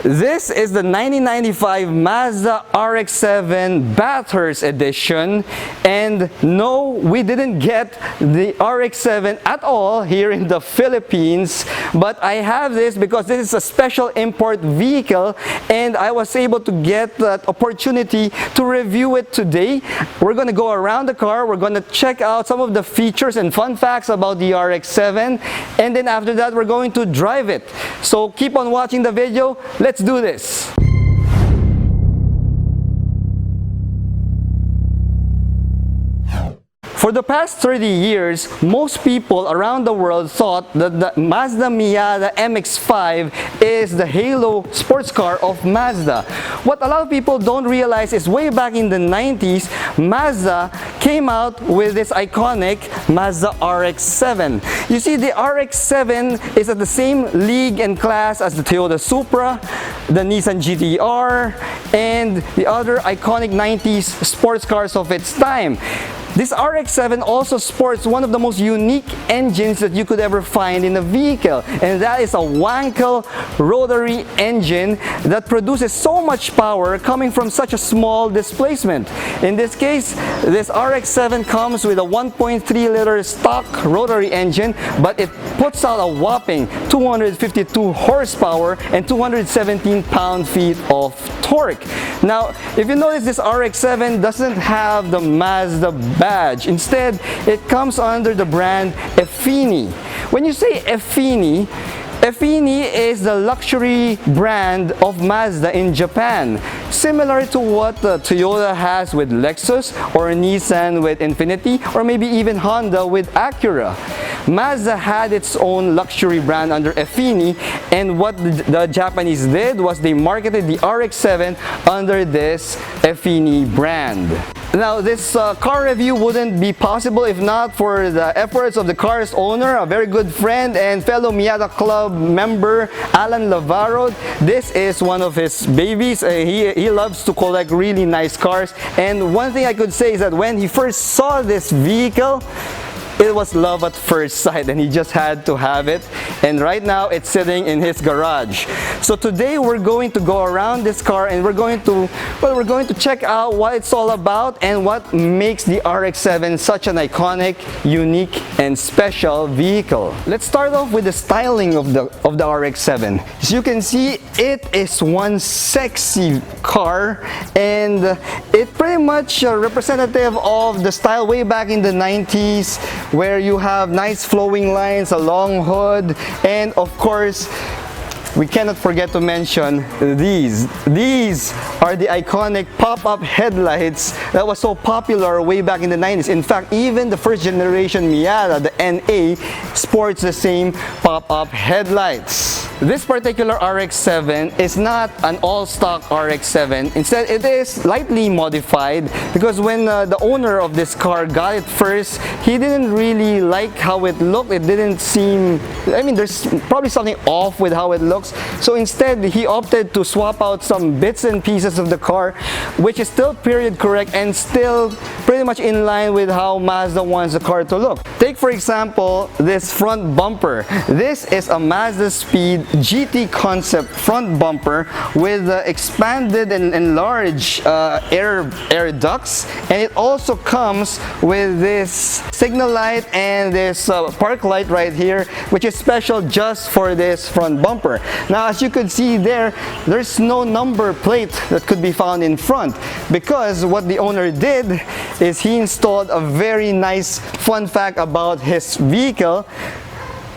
This is the 1995 Mazda RX-7 Bathurst edition, and no, we didn't get the RX-7 at all here in the Philippines, but I have this because this is a special import vehicle and I was able to get that opportunity to review it today. We're going to go around the car, we're going to check out some of the features and fun facts about the RX-7, and then after that we're going to drive it. So keep on watching the video. Let's do this. For the past 30 years, most people around the world thought that the Mazda Miata MX-5 is the halo sports car of Mazda. What a lot of people don't realize is way back in the 90s, Mazda came out with this iconic Mazda RX-7. You see, the RX-7 is at the same league and class as the Toyota Supra, the Nissan GT-R, and the other iconic 90s sports cars of its time. This RX-7 also sports one of the most unique engines that you could ever find in a vehicle, and that is a Wankel Rotary Engine that produces so much power coming from such a small displacement. In this case, this RX-7 comes with a 1.3-liter stock rotary engine, but it puts out a whopping 252 horsepower and 217 pound-feet of torque. Now, if you notice, this RX-7 doesn't have the Mazda badge. Instead, it comes under the brand Effini. When you say Effini, Effini is the luxury brand of Mazda in Japan, similar to what Toyota has with Lexus, or Nissan with Infiniti, or maybe even Honda with Acura. Mazda had its own luxury brand under Effini, and what the Japanese did was they marketed the RX-7 under this Effini brand. Now, this car review wouldn't be possible if not for the efforts of the car's owner, a very good friend and fellow Miata Club member, Allan Lavarro. This is one of his babies. He loves to collect really nice cars, and one thing I could say is that when he first saw this vehicle, it was love at first sight, and he just had to have it, and right now it's sitting in his garage. So today we're going to go around this car and we're going to check out what it's all about and what makes the RX-7 such an iconic, unique, and special vehicle. Let's start off with the styling of the RX-7. As you can see, it is one sexy car, and it pretty much representative of the style way back in the 90s, where you have nice flowing lines, a long hood, and of course, we cannot forget to mention these. These are the iconic pop-up headlights that was so popular way back in the 90s. In fact, even the first generation Miata, the NA, sports the same pop-up headlights. This particular RX-7 is not an all-stock RX-7. Instead, it is lightly modified because when the owner of this car got it first, he didn't really like how it looked. It didn't seem, I mean, there's probably something off with how it looks. So instead, he opted to swap out some bits and pieces of the car, which is still period correct and still pretty much in line with how Mazda wants the car to look. Take, for example, this front bumper. This is a Mazda Speed GT concept front bumper with expanded and enlarged air ducts, and it also comes with this signal light and this park light right here, which is special just for this front bumper. Now, as you could see there's no number plate that could be found in front, because what the owner did is he installed a very nice fun fact about his vehicle.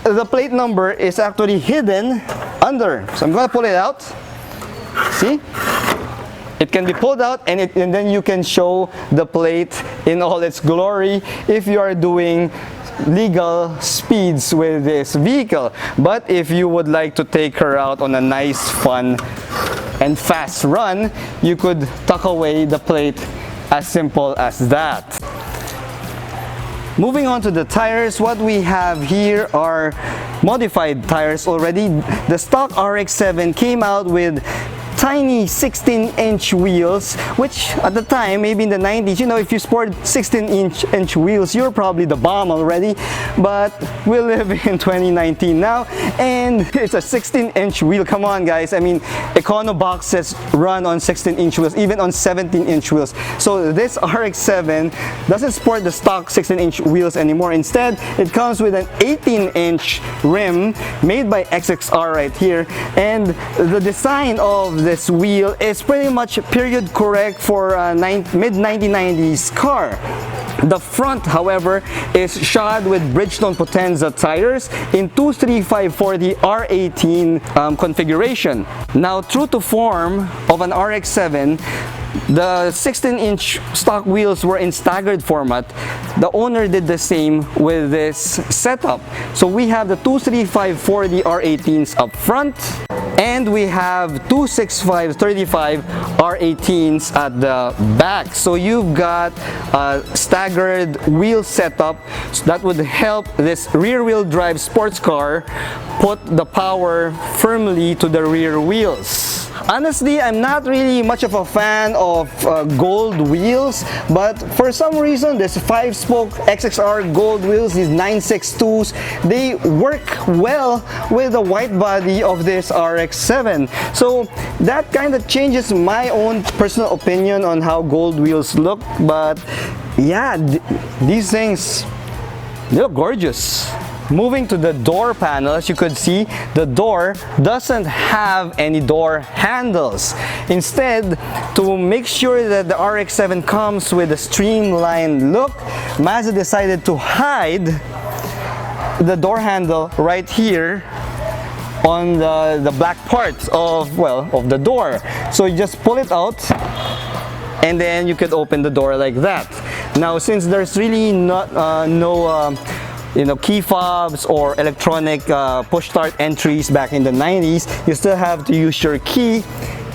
The plate number is actually hidden under. So I'm going to pull it out. See? It can be pulled out, and then you can show the plate in all its glory if you are doing legal speeds with this vehicle. But if you would like to take her out on a nice, fun, and fast run, you could tuck away the plate, as simple as that. Moving on to the tires, what we have here are modified tires already. The stock RX-7 came out with tiny 16-inch wheels, which at the time, maybe in the 90s, you know, if you sport 16-inch wheels, you're probably the bomb already. But we live in 2019 now, and it's a 16-inch wheel. Come on, guys. I mean, Econo boxes run on 16-inch wheels, even on 17-inch wheels. So this RX-7 doesn't sport the stock 16-inch wheels anymore. Instead, it comes with an 18-inch rim made by XXR right here, and the design of this wheel is pretty much period correct for a mid-1990s car. The front, however, is shod with Bridgestone Potenza tires in 235/40 R18 configuration. Now, true to form of an RX-7, the 16-inch stock wheels were in staggered format. The owner did the same with this setup. So we have the 235/40 R18s up front, and we have 265/35 R18s at the back. So you've got a staggered wheel setup that would help this rear-wheel drive sports car put the power firmly to the rear wheels. Honestly, I'm not really much of a fan of gold wheels, but for some reason, this 5-spoke XXR gold wheels, these 962s, they work well with the white body of this RX-7. So that kind of changes my own personal opinion on how gold wheels look. But yeah, these things, they look gorgeous. Moving to the door panel, as you could see, the door doesn't have any door handles. Instead, to make sure that the RX-7 comes with a streamlined look, Mazda decided to hide the door handle right here on the black parts of, well, of the door. So you just pull it out, and then you could open the door like that. Now, since there's really no key fobs or electronic push start entries back in the 90s, you still have to use your key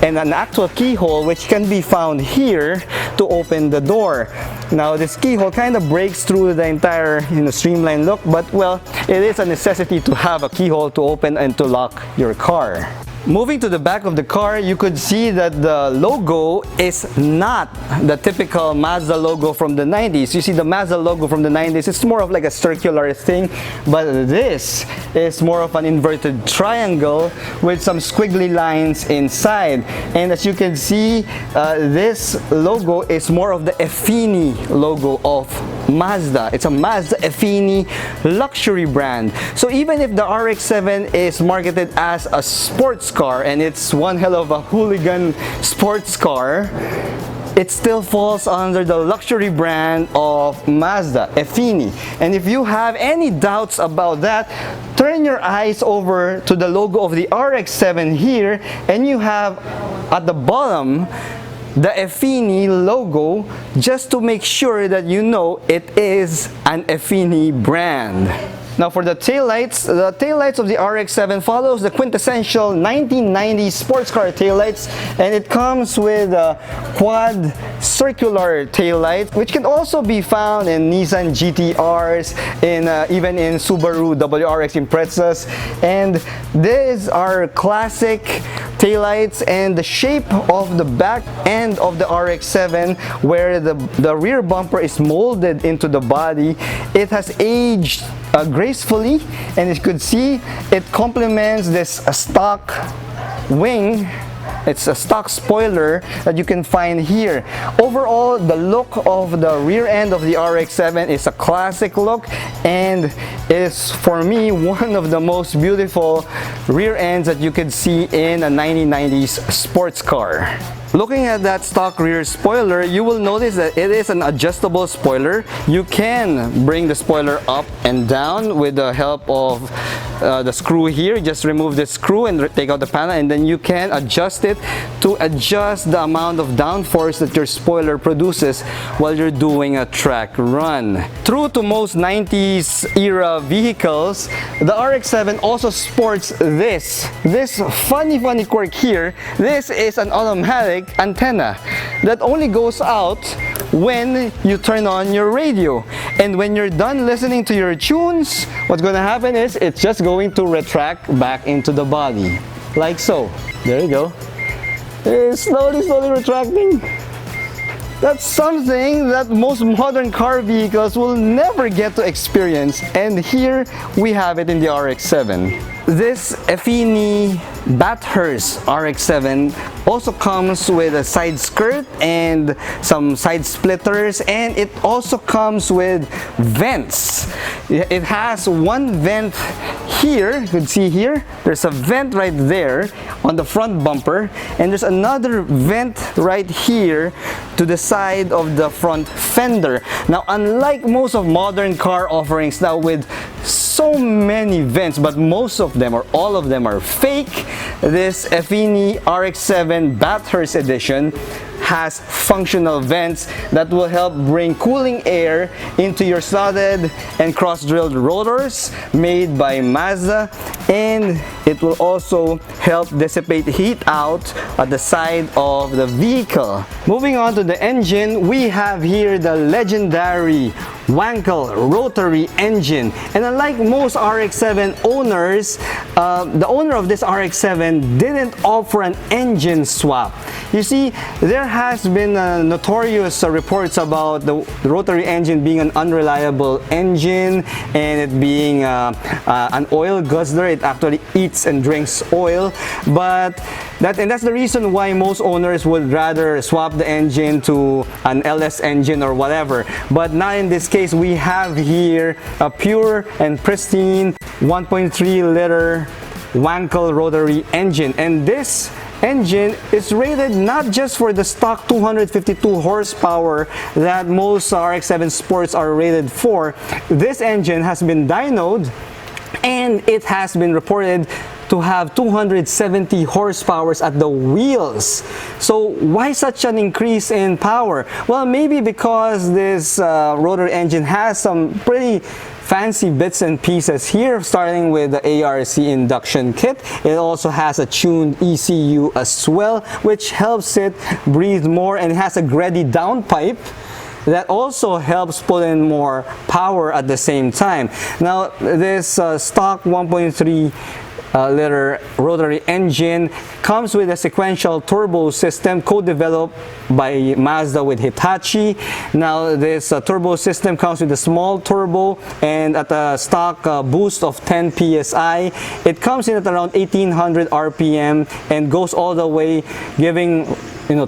and an actual keyhole, which can be found here to open the door. Now, this keyhole kind of breaks through the entire streamlined look, but well, it is a necessity to have a keyhole to open and to lock your car. Moving to the back of the car, you could see that the logo is not the typical Mazda logo from the 90s. You see, the Mazda logo from the 90s, it's more of like a circular thing, but this is more of an inverted triangle with some squiggly lines inside. And as you can see, this logo is more of the Effini logo of Mazda. It's a Mazda Effini luxury brand. So even if the RX-7 is marketed as a sports car, and it's one hell of a hooligan sports car, it still falls under the luxury brand of Mazda, Effini. And if you have any doubts about that, turn your eyes over to the logo of the RX-7 here, and you have at the bottom the Effini logo, just to make sure that you know it is an Effini brand. Now for the taillights of the RX-7 follows the quintessential 1990s sports car taillights, and it comes with a quad circular taillight, which can also be found in Nissan GTRs, even in Subaru WRX Imprezas. And these are classic taillights, and the shape of the back end of the RX-7, where the rear bumper is molded into the body, it has aged gracefully, and as you could see, it complements this stock wing. It's a stock spoiler that you can find here. Overall, the look of the rear end of the RX-7 is a classic look, and is, for me, one of the most beautiful rear ends that you could see in a 1990s sports car. Looking at that stock rear spoiler, you will notice that it is an adjustable spoiler. You can bring the spoiler up and down with the help of the screw here. Just remove the screw and take out the panel, and then you can adjust it to adjust the amount of downforce that your spoiler produces while you're doing a track run. True to most 90s era vehicles, the RX-7 also sports this funny quirk here. This is an automatic antenna that only goes out when you turn on your radio, and when you're done listening to your tunes, what's going to happen is it's just going to retract back into the body like so. There you go. It's slowly retracting. That's something that most modern car vehicles will never get to experience, and here we have it in the RX-7. This Effini Bathurst RX-7 also comes with a side skirt and some side splitters, and it also comes with vents. It has one vent here, you can see here, there's a vent right there on the front bumper, and there's another vent right here to the side of the front fender. Now, unlike most of modern car offerings now with so many vents, but most of them or all of them are fake, this Effini RX-7 Bathurst edition has functional vents that will help bring cooling air into your slotted and cross-drilled rotors made by Mazda, and it will also help dissipate heat out at the side of the vehicle. Moving on to the engine, we have here the legendary Wankel Rotary Engine, and unlike most RX-7 owners, the owner of this RX-7 didn't offer an engine swap. You see, there has been notorious reports about the rotary engine being an unreliable engine and it being an oil guzzler. It actually eats and drinks oil, but that's the reason why most owners would rather swap the engine to an LS engine or whatever. But now in this case, we have here a pure and pristine 1.3 liter Wankel rotary engine, and this engine is rated not just for the stock 252 horsepower that most RX-7 Sports are rated for. This engine has been dynoed, and it has been reported to have 270 horsepower at the wheels. So why such an increase in power? Well, maybe because this rotary engine has some pretty fancy bits and pieces here, starting with the ARC induction kit. It also has a tuned ECU as well, which helps it breathe more, and it has a Gredi downpipe that also helps pull in more power at the same time. Now, this stock 1.3 liter rotary engine comes with a sequential turbo system co-developed by Mazda with Hitachi. Now, this turbo system comes with a small turbo and at a stock boost of 10 psi. It comes in at around 1800 RPM and goes all the way, giving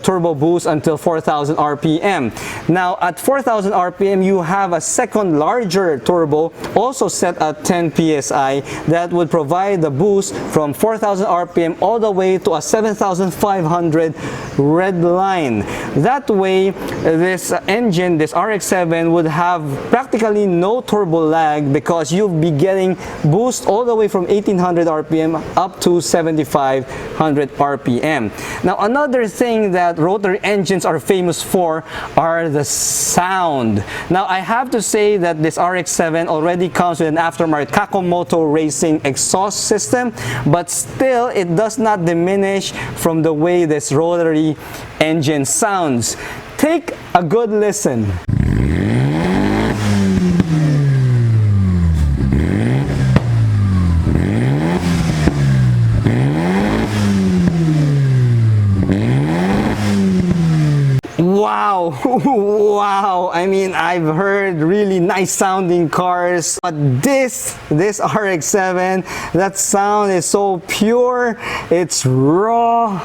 turbo boost until 4,000 RPM. Now, at 4,000 RPM, you have a second larger turbo, also set at 10 PSI, that would provide the boost from 4,000 RPM all the way to a 7,500 red line. That way, this engine, this RX-7, would have practically no turbo lag because you'll be getting boost all the way from 1,800 RPM up to 7,500 RPM. Now, another thing that rotary engines are famous for are the sound. Now, I have to say that this RX-7 already comes with an aftermarket Kakomoto Racing exhaust system, but still it does not diminish from the way this rotary engine sounds. Take a good listen. Wow, wow, I mean, I've heard really nice sounding cars, but this RX-7, that sound is so pure, it's raw.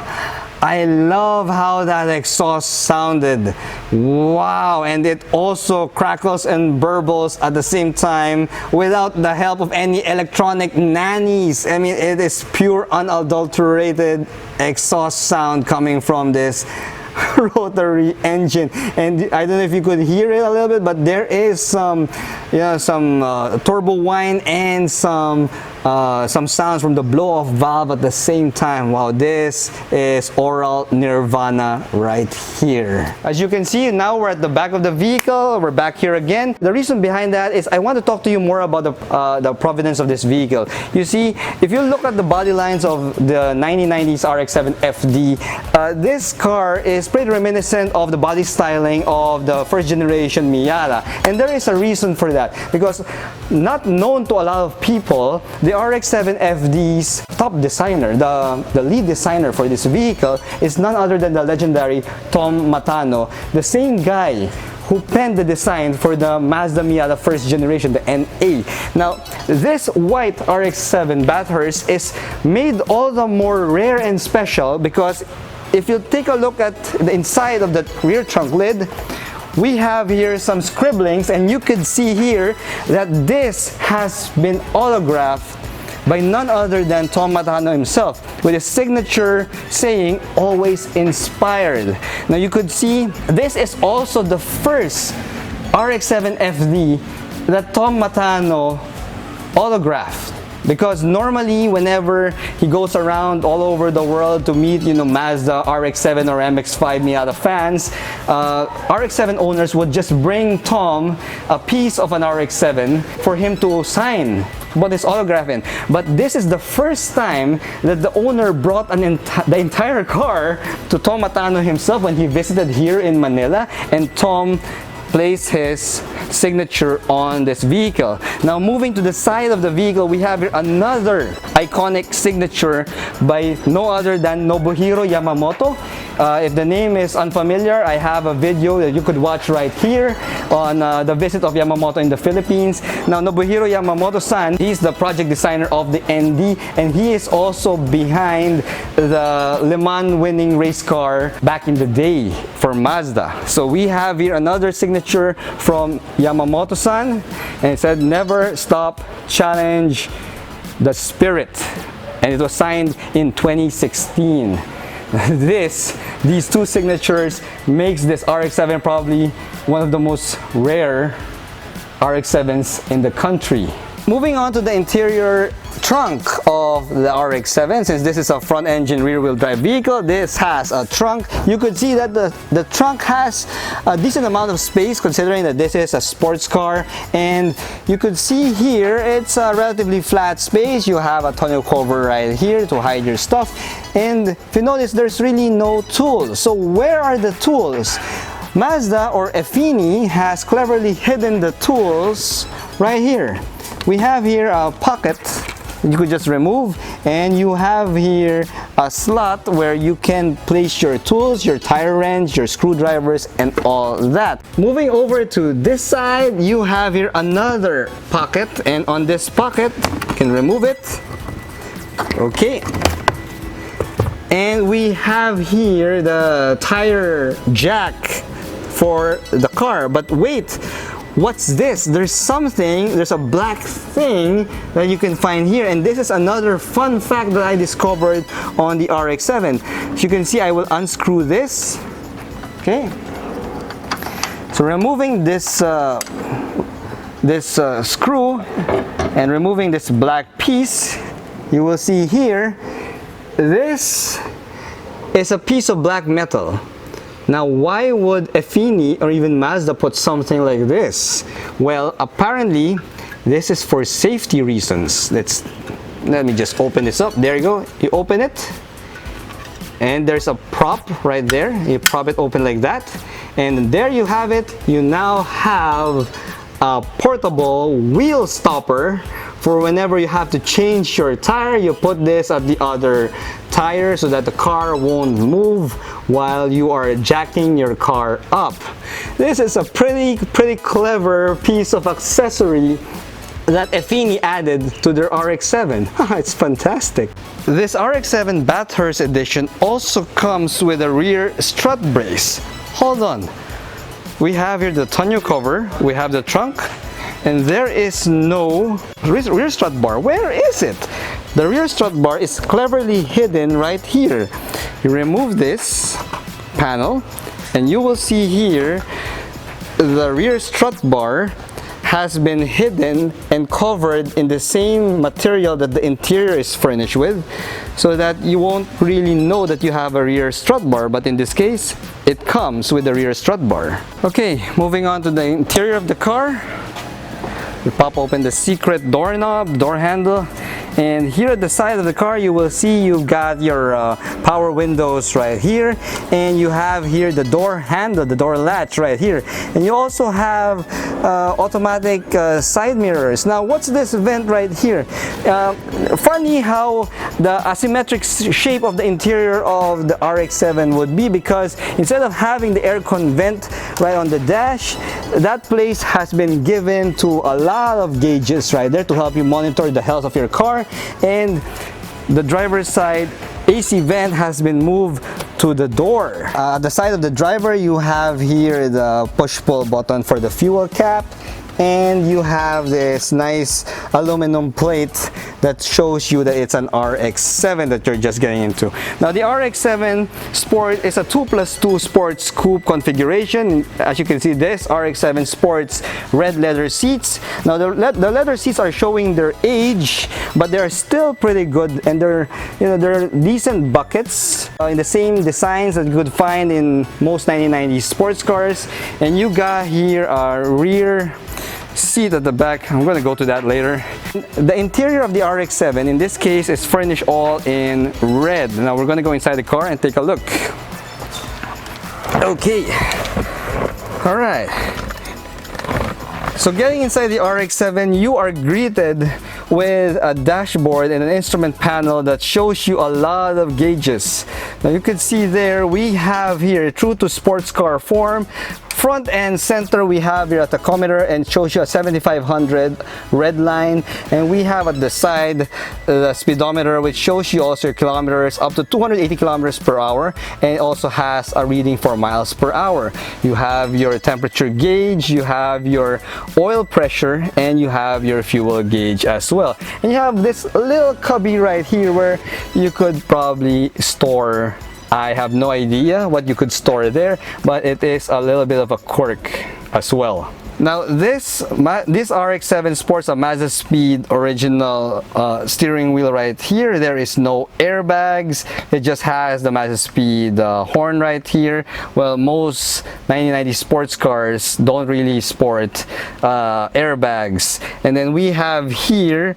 I love how that exhaust sounded. Wow, and it also crackles and burbles at the same time without the help of any electronic nannies. I mean, it is pure unadulterated exhaust sound coming from this rotary engine, and I don't know if you could hear it a little bit, but there is some turbo whine and some sounds from the blow-off valve at the same time. Wow, this is oral nirvana right here. As you can see, now we're at the back of the vehicle. We're back here again. The reason behind that is I want to talk to you more about the provenance of this vehicle. You see, if you look at the body lines of the 1990s RX-7 FD, this car is pretty reminiscent of the body styling of the first generation Miata, and there is a reason for that, because not known to a lot of people, the the RX-7 FD's top designer, the lead designer for this vehicle is none other than the legendary Tom Matano, the same guy who penned the design for the Mazda Miata first generation, the NA. Now, this white RX-7 Bathurst is made all the more rare and special because if you take a look at the inside of the rear trunk lid, we have here some scribblings, and you could see here that this has been autographed by none other than Tom Matano himself, with his signature saying always inspired. Now you could see this is also the first RX-7 FD that Tom Matano autographed. Because normally whenever he goes around all over the world to meet, Mazda RX-7 or MX-5 Miata fans, RX-7 owners would just bring Tom a piece of an RX-7 for him to sign, put his autograph in. But this is the first time that the owner brought the entire car to Tom Matano himself when he visited here in Manila, and Tom place his signature on this vehicle. Now moving to the side of the vehicle, we have here another iconic signature by no other than Nobuhiro Yamamoto. If the name is unfamiliar, I have a video that you could watch right here on the visit of Yamamoto in the Philippines. Now Nobuhiro Yamamoto-san, he's the project designer of the ND, and he is also behind the Le Mans winning race car back in the day for Mazda. So we have here another signature from Yamamoto-san, and it said, "Never stop, challenge the spirit," and it was signed in 2016. These two signatures makes this RX-7 probably one of the most rare RX-7s in the country. Moving on to the interior trunk of the RX-7, since this is a front engine rear wheel drive vehicle, this has a trunk. You could see that the trunk has a decent amount of space considering that this is a sports car, and you could see here it's a relatively flat space. You have a tonneau cover right here to hide your stuff, and if you notice, there's really no tools. So where are the tools? Mazda, or Effini, has cleverly hidden the tools right here. We have here a pocket you could just remove, and you have here a slot where you can place your tools, your tire wrench, your screwdrivers, and all that. Moving over to this side, you have here another pocket, and on this pocket, you can remove it. Okay. And we have here the tire jack for the car. But wait, what's this? There's a black thing that you can find here, and this is another fun fact that I discovered on the RX-7. As you can see, I will unscrew this. Okay. So removing this screw and removing this black piece, you will see here, this is a piece of black metal. Now, why would Effini or even Mazda put something like this? Well, apparently, this is for safety reasons. Let me just open this up. There you go. You open it, and there's a prop right there. You prop it open like that, and there you have it. You now have a portable wheel stopper for whenever you have to change your tire. You put this at the other tire so that the car won't move while you are jacking your car up. This is a pretty clever piece of accessory that Effini added to their RX-7. It's fantastic. This RX-7 Bathurst edition also comes with a rear strut brace. Hold on. We have here the tonneau cover, we have the trunk, and there is no rear strut bar. Where is it? The rear strut bar is cleverly hidden right here. You remove this panel, and you will see here the rear strut bar has been hidden and covered in the same material that the interior is furnished with, so that you won't really know that you have a rear strut bar, but in this case, it comes with the rear strut bar. Okay, moving on to the interior of the car. We pop open the secret doorknob, door handle, And here at the side of the car, you will see you've got your power windows right here, and you have here the door handle, the door latch right here, and you also have automatic side mirrors. Now, what's this vent right here? Funny how the asymmetric shape of the interior of the RX-7 would be, because instead of having the aircon vent right on the dash, that place has been given to a lot of gauges right there to help you monitor the health of your car. And the driver's side AC vent has been moved to the door. At the side of the driver, you have here the push-pull button for the fuel cap, and you have this nice aluminum plate that shows you that it's an RX-7 that you're just getting into. Now, the RX-7 Sport is a 2+2 Sports Coupe configuration. As you can see, this RX-7 sports red leather seats. Now, the leather seats are showing their age, but they're still pretty good, and they're decent buckets in the same designs that you could find in most 1990s sports cars. And you got here a rear seat at the back. I'm going to go to that later. The interior of the RX-7 in this case is furnished all in red. Now we're going to go inside the car and take a look. Okay. All right. So getting inside the RX-7, you are greeted with a dashboard and an instrument panel that shows you a lot of gauges. Now you can see there we have here, true to sports car form, front and center, we have here a tachometer and shows you a 7500 red line, and we have at the side the speedometer, which shows you also your kilometers up to 280 kilometers per hour, and it also has a reading for miles per hour. You have your temperature gauge, you have your oil pressure, and you have your fuel gauge as well. And you have this little cubby right here where you could probably store, I have no idea what you could store there, but it is a little bit of a quirk as well. Now this RX-7 sports a Mazda Speed original steering wheel right here. There is no airbags. It just has the Mazda Speed horn right here. Well, most 1990 sports cars don't really sport airbags. And then we have here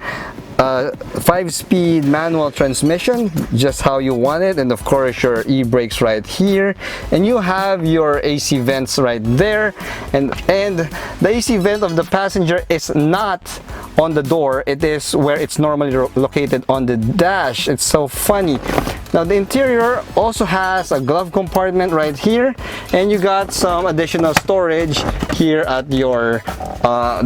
5-speed manual transmission, just how you want it, and of course your e-brakes right here, and you have your AC vents right there, and the AC vent of the passenger is not on the door, it is where it's normally located on the dash. It's so funny. Now the interior also has a glove compartment right here, and you got some additional storage here at your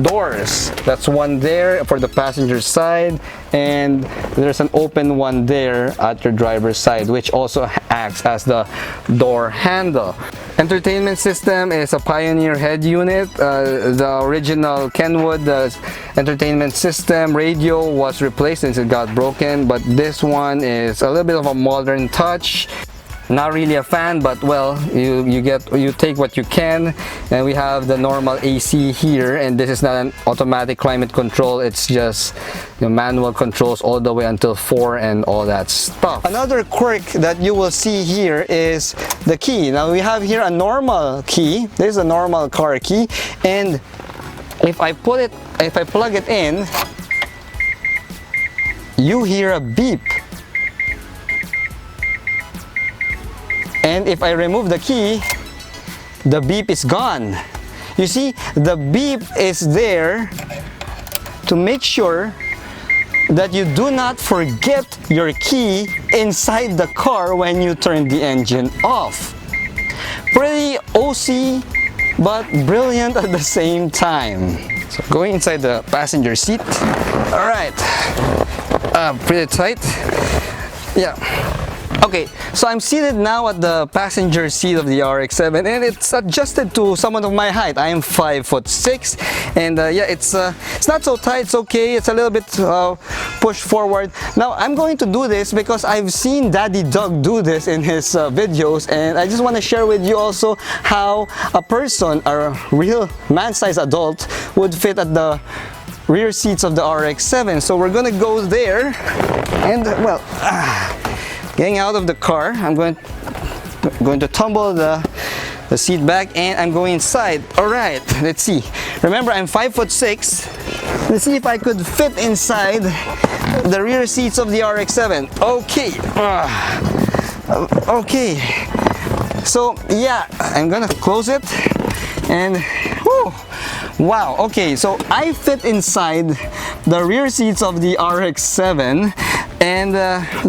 doors. That's one there for the passenger side, and there's an open one there at your driver's side, which also acts as the door handle. Entertainment system is a Pioneer head unit. The original Kenwood entertainment system radio was replaced since it got broken, but this one is a little bit of a modern touch. Not really a fan, but well, you take what you can. And we have the normal AC here, and this is not an automatic climate control, it's just manual controls all the way until 4 and all that stuff. Another quirk that you will see here is the key. Now we have here a normal key. This is a normal car key, and if I plug it in, you hear a beep. And if I remove the key, the beep is gone. You see, the beep is there to make sure that you do not forget your key inside the car when you turn the engine off. Pretty OC, but brilliant at the same time. So going inside the passenger seat. All right, pretty tight. Yeah. Okay, so I'm seated now at the passenger seat of the RX-7, and it's adjusted to someone of my height. I am 5'6", and yeah, it's not so tight. It's okay. It's a little bit pushed forward. Now I'm going to do this because I've seen Daddy Doug do this in his videos, and I just want to share with you also how a person, a real man-sized adult, would fit at the rear seats of the RX-7. So we're gonna go there, and well. Getting out of the car, I'm going to tumble the seat back, and I'm going inside. All right, let's see. Remember, I'm 5'6". Let's see if I could fit inside the rear seats of the RX-7. Okay. Okay. So yeah, I'm gonna close it and whew, wow. Okay, so I fit inside the rear seats of the RX-7. And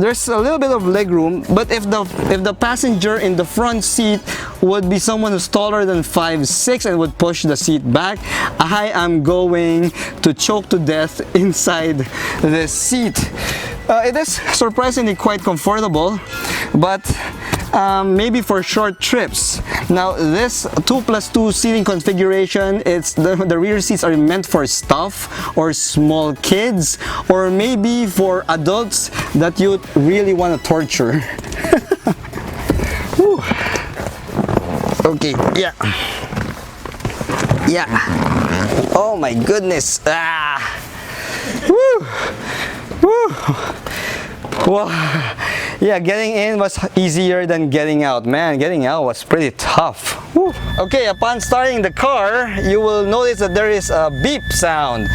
there's a little bit of leg room, but if the passenger in the front seat would be someone who's taller than 5'6" and would push the seat back, I am going to choke to death inside this seat. It is surprisingly quite comfortable, but maybe for short trips. Now this 2+2 seating configuration, it's the rear seats are meant for stuff or small kids, or maybe for adults that you really want to torture. Okay, yeah. Yeah. Oh my goodness. Woo. Woo. Well, yeah, getting in was easier than getting out. Man, getting out was pretty tough. Woo. Okay, upon starting the car, you will notice that there is a beep sound.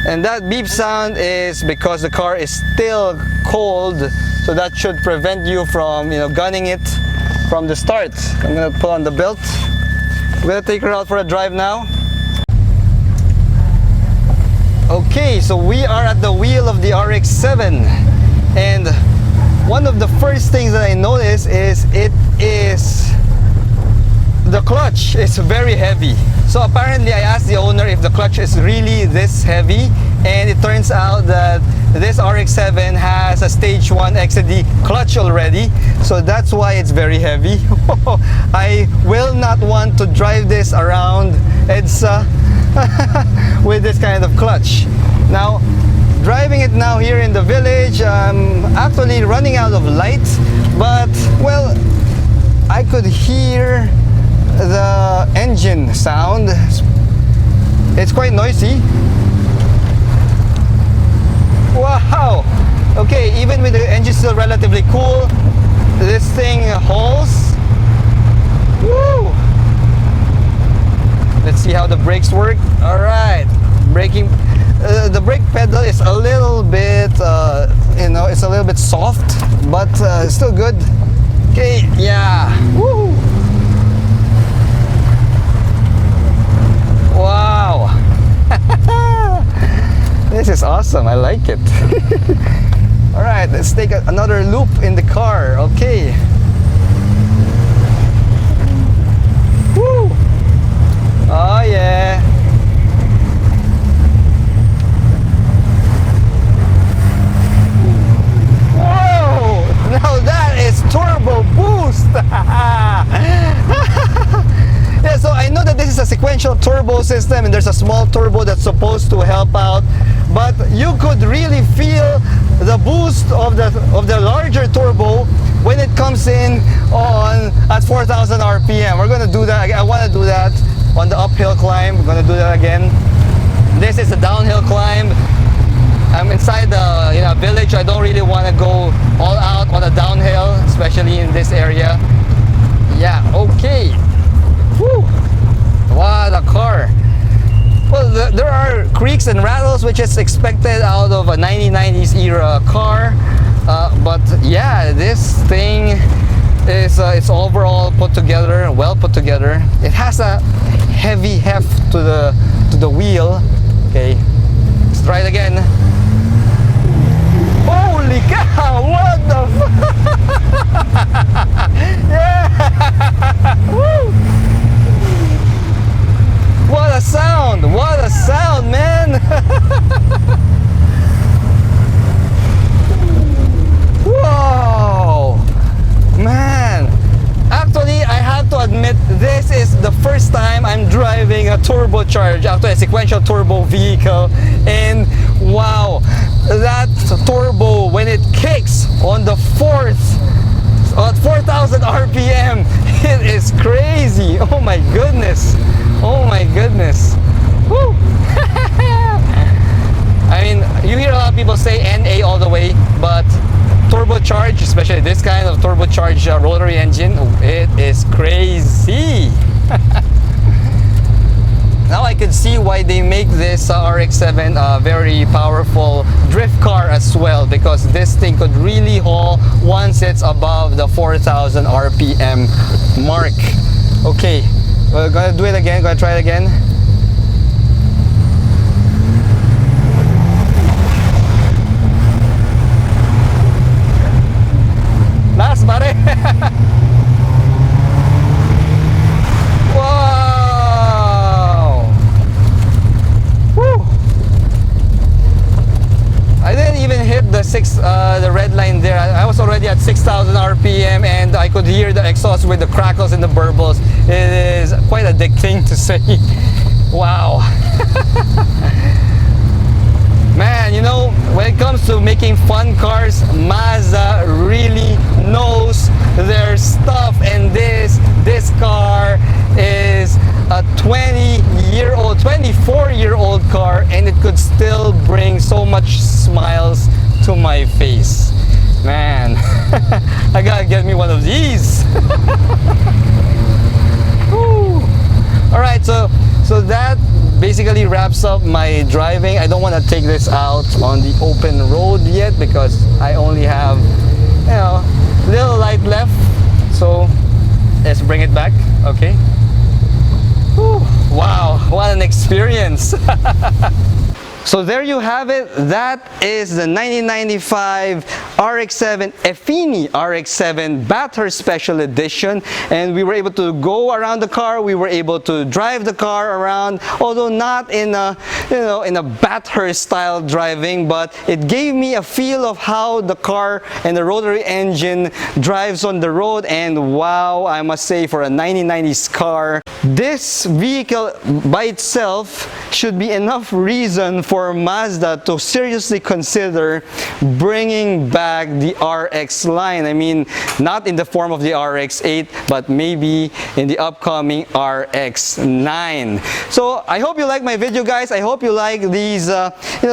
And that beep sound is because the car is still cold, so that should prevent you from, gunning it from the start. I'm gonna pull on the belt. We're gonna take her out for a drive now. Okay, so we are at the wheel of the RX-7, and one of the first things that I notice is the clutch is very heavy. So apparently I asked the owner if the clutch is really this heavy, and it turns out that this RX-7 has a stage 1 XD clutch already, so that's why it's very heavy. I will not want to drive this around EDSA with this kind of clutch. Now, driving it now here in the village, I'm actually running out of light, but well, I could hear the engine sound. It's quite noisy. Wow! Okay, even with the engine still relatively cool, this thing hauls. Woo! Let's see how the brakes work. All right, braking. The brake pedal is a little bit, it's a little bit soft, but still good. Okay, yeah. Woo! Wow! This is awesome. I like it. All right, let's take another loop in the car. Okay. Woo! Oh yeah. Now that is turbo boost. Yeah, so I know that this is a sequential turbo system and there's a small turbo that's supposed to help out, but you could really feel the boost of the larger turbo when it comes in at 4,000 RPM. We're gonna do that. I want to do that on the uphill climb. We're gonna do that again. This is a downhill climb. I'm inside the village. I don't really want to go all out on a downhill, especially in this area. Yeah, okay. Woo! Wow, the car. Well, there are creaks and rattles, which is expected out of a 1990s era car. But yeah, this thing is it's overall put together, well put together. It has a heavy heft to the wheel. Okay, let's try it again. Holy cow, what the yeah! Woo! What a sound! What a sound, man! Whoa! Man! Actually, I have to admit, this is the first time I'm driving a turbocharged, actually a sequential turbo vehicle, and wow! That turbo, when it kicks on the at 4,000 RPM, it is crazy. Oh my goodness. Oh my goodness. Woo. I mean, you hear a lot of people say NA all the way, but turbocharged, especially this kind of turbocharged rotary engine, it is crazy. Now I could see why they make this RX-7 a very powerful drift car as well, because this thing could really haul once it's above the 4,000 RPM mark. Okay, we're gonna do it again, gonna try it again. Last, pare! Wow! Woo! I didn't even hit the red line there. I was already at 6,000 RPM, and I could hear the exhaust with the crackles and the burbles. It is quite addicting to say. Wow! Man, you know, when it comes to making fun cars, Mazda really knows their stuff, and this car is a 20-year-old, 24-year-old car, and it could still bring so much smiles to my face. Man, I gotta get me one of these. Alright, so that basically wraps up my driving. I don't want to take this out on the open road yet because I only have, you know, little light left. So let's bring it back. Okay. Whew. Wow, what an experience. So there you have it. That is the 1995 RX-7 Effini RX-7 Bathurst Special Edition, and we were able to go around the car. We were able to drive the car around, although not in a, you know, in a Bathurst style driving, but it gave me a feel of how the car and the rotary engine drives on the road. And wow, I must say, for a 1990s car, this vehicle by itself should be enough reason for Mazda to seriously consider bringing back the RX line. I mean, not in the form of the RX-8, but maybe in the upcoming RX-9. So I hope you like my video, guys. I hope you like these,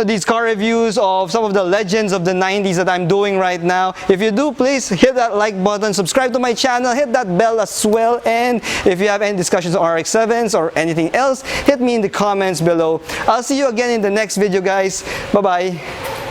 these car reviews of some of the legends of the 90s that I'm doing right now. If you do, please hit that like button, subscribe to my channel, hit that bell as well, and if you have any discussions on RX-7s or anything else, hit me in the comments below. I'll see you again in the next video, guys. Bye-bye.